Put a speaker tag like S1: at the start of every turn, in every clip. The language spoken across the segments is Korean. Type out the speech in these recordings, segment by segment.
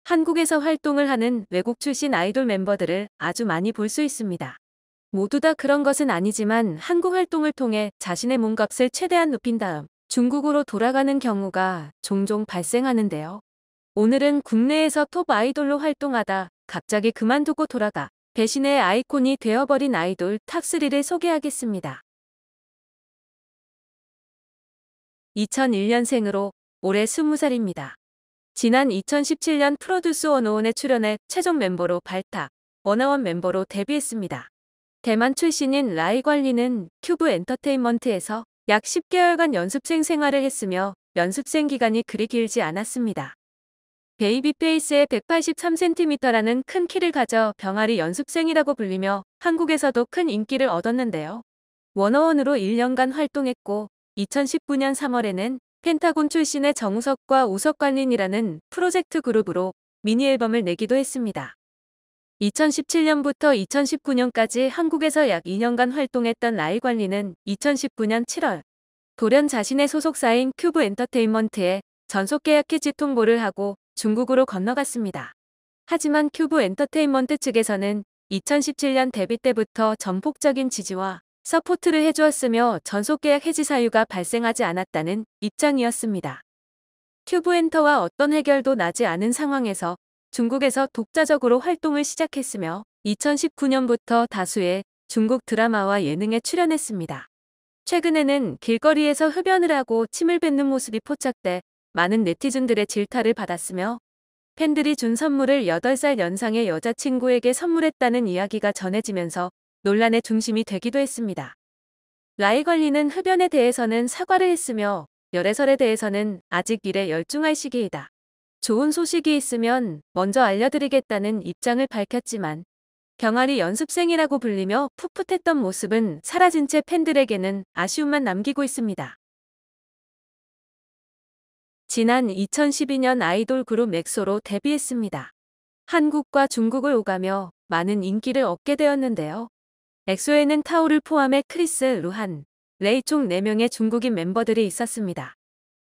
S1: 한국에서 활동을 하는 외국 출신 아이돌 멤버들을 아주 많이 볼 수 있습니다. 모두 다 그런 것은 아니지만 한국 활동을 통해 자신의 몸값을 최대한 높인 다음 중국으로 돌아가는 경우가 종종 발생하는데요. 오늘은 국내에서 톱 아이돌로 활동하다 갑자기 그만두고 돌아가 배신의 아이콘이 되어버린 아이돌 탑3를 소개하겠습니다. 2001년생으로 올해 20살입니다. 지난 2017년 프로듀스 101에 출연해 최종 멤버로 발탁, 워너원 멤버로 데뷔했습니다. 대만 출신인 라이 관리는 큐브 엔터테인먼트에서 약 10개월간 연습생 생활을 했으며 연습생 기간이 그리 길지 않았습니다. 베이비 페이스의 183cm라는 큰 키를 가져 병아리 연습생이라고 불리며 한국에서도 큰 인기를 얻었는데요. 워너원으로 1년간 활동했고 2019년 3월에는 펜타곤 출신의 정우석과 우석관린이라는 프로젝트 그룹으로 미니 앨범을 내기도 했습니다. 2017년부터 2019년까지 한국에서 약 2년간 활동했던 라이 관리는 2019년 7월 돌연 자신의 소속사인 큐브 엔터테인먼트에 전속 계약 해지 통보를 하고 중국으로 건너갔습니다. 하지만 큐브 엔터테인먼트 측에서는 2017년 데뷔 때부터 전폭적인 지지와 서포트를 해주었으며 전속 계약 해지 사유가 발생하지 않았다는 입장이었습니다. 큐브 엔터와 어떤 해결도 나지 않은 상황에서 중국에서 독자적으로 활동을 시작했으며 2019년부터 다수의 중국 드라마와 예능에 출연했습니다. 최근에는 길거리에서 흡연을 하고 침을 뱉는 모습이 포착돼 많은 네티즌들의 질타를 받았으며 팬들이 준 선물을 8살 연상의 여자친구에게 선물했다는 이야기가 전해지면서 논란의 중심이 되기도 했습니다. 라이 관리는 흡연에 대해서는 사과를 했으며 열애설에 대해서는 아직 일에 열중할 시기이다. 좋은 소식이 있으면 먼저 알려드리겠다는 입장을 밝혔지만 병아리 연습생이라고 불리며 풋풋했던 모습은 사라진 채 팬들에게는 아쉬움만 남기고 있습니다. 지난 2012년 아이돌 그룹 엑소로 데뷔했습니다. 한국과 중국을 오가며 많은 인기를 얻게 되었는데요. 엑소에는 타오를 포함해 크리스, 루한, 레이 총 4명의 중국인 멤버들이 있었습니다.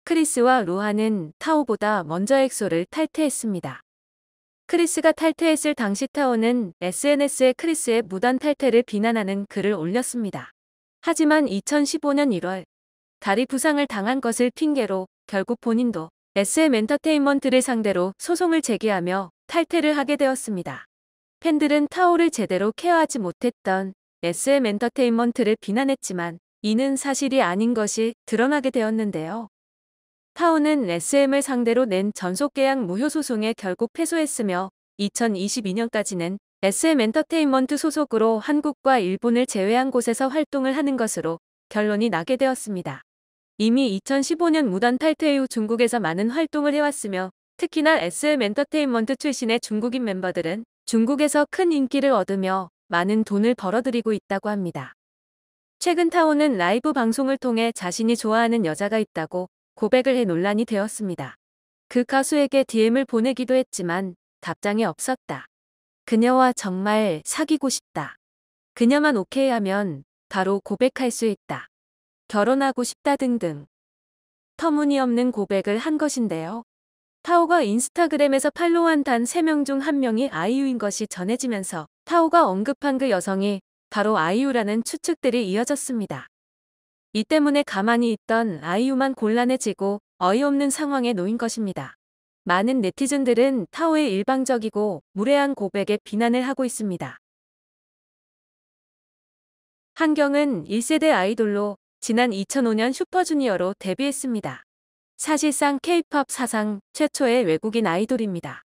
S1: 크리스와 루한은 타오보다 먼저 엑소를 탈퇴했습니다. 크리스가 탈퇴했을 당시 타오는 SNS에 크리스의 무단 탈퇴를 비난하는 글을 올렸습니다. 하지만 2015년 1월 다리 부상을 당한 것을 핑계로 결국 본인도 SM 엔터테인먼트를 상대로 소송을 제기하며 탈퇴를 하게 되었습니다. 팬들은 타오를 제대로 케어하지 못했던 SM 엔터테인먼트를 비난했지만 이는 사실이 아닌 것이 드러나게 되었는데요. 타오는 SM을 상대로 낸 전속계약 무효 소송에 결국 패소했으며 2022년까지는 SM 엔터테인먼트 소속으로 한국과 일본을 제외한 곳에서 활동을 하는 것으로 결론이 나게 되었습니다. 이미 2015년 무단 탈퇴 이후 중국에서 많은 활동을 해왔으며 특히나 SM 엔터테인먼트 출신의 중국인 멤버들은 중국에서 큰 인기를 얻으며 많은 돈을 벌어들이고 있다고 합니다. 최근 타오는 라이브 방송을 통해 자신이 좋아하는 여자가 있다고 고백을 해 논란이 되었습니다. 그 가수에게 DM을 보내기도 했지만 답장이 없었다. 그녀와 정말 사귀고 싶다. 그녀만 오케이 하면 바로 고백할 수 있다. 결혼하고 싶다 등등. 터무니없는 고백을 한 것인데요. 타오가 인스타그램에서 팔로우한 단 3명 중 1명이 아이유인 것이 전해지면서 타오가 언급한 그 여성이 바로 아이유라는 추측들이 이어졌습니다. 이 때문에 가만히 있던 아이유만 곤란해지고 어이없는 상황에 놓인 것입니다. 많은 네티즌들은 타오의 일방적이고 무례한 고백에 비난을 하고 있습니다. 한경은 1세대 아이돌로 지난 2005년 슈퍼주니어로 데뷔했습니다. 사실상 K-팝 사상 최초의 외국인 아이돌입니다.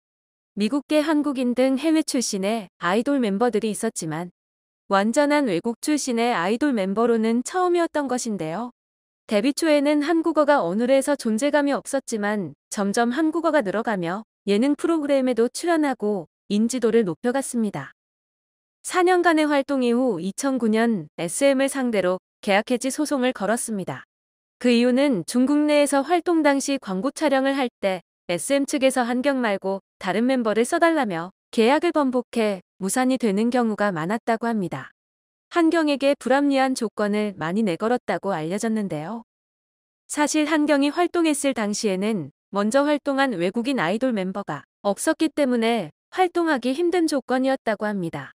S1: 미국계 한국인 등 해외 출신의 아이돌 멤버들이 있었지만 완전한 외국 출신의 아이돌 멤버로는 처음이었던 것인데요. 데뷔 초에는 한국어가 어눌해서 존재감이 없었지만 점점 한국어가 늘어가며 예능 프로그램에도 출연하고 인지도를 높여갔습니다. 4년간의 활동 이후 2009년 SM을 상대로 계약 해지 소송을 걸었습니다. 그 이유는 중국 내에서 활동 당시 광고 촬영을 할 때 SM 측에서 한경 말고 다른 멤버를 써달라며 계약을 번복해 무산이 되는 경우가 많았다고 합니다. 한경에게 불합리한 조건을 많이 내걸었다고 알려졌는데요. 사실 한경이 활동했을 당시에는 먼저 활동한 외국인 아이돌 멤버가 없었기 때문에 활동하기 힘든 조건이었다고 합니다.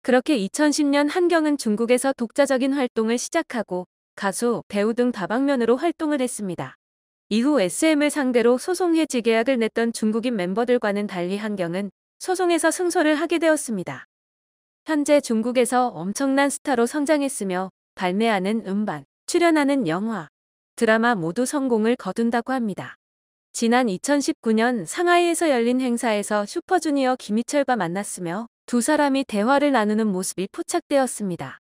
S1: 그렇게 2010년 한경은 중국에서 독자적인 활동을 시작하고 가수, 배우 등 다방면으로 활동을 했습니다. 이후 SM을 상대로 소송 해지 계약을 냈던 중국인 멤버들과는 달리 한경은 소송에서 승소를 하게 되었습니다. 현재 중국에서 엄청난 스타로 성장했으며 발매하는 음반, 출연하는 영화, 드라마 모두 성공을 거둔다고 합니다. 지난 2019년 상하이에서 열린 행사에서 슈퍼주니어 김희철과 만났으며 두 사람이 대화를 나누는 모습이 포착되었습니다.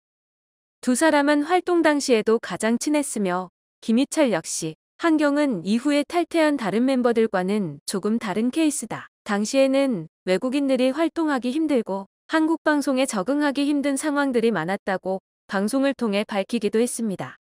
S1: 두 사람은 활동 당시에도 가장 친했으며 김희철 역시 한경은 이후에 탈퇴한 다른 멤버들과는 조금 다른 케이스다. 당시에는 외국인들이 활동하기 힘들고 한국 방송에 적응하기 힘든 상황들이 많았다고 방송을 통해 밝히기도 했습니다.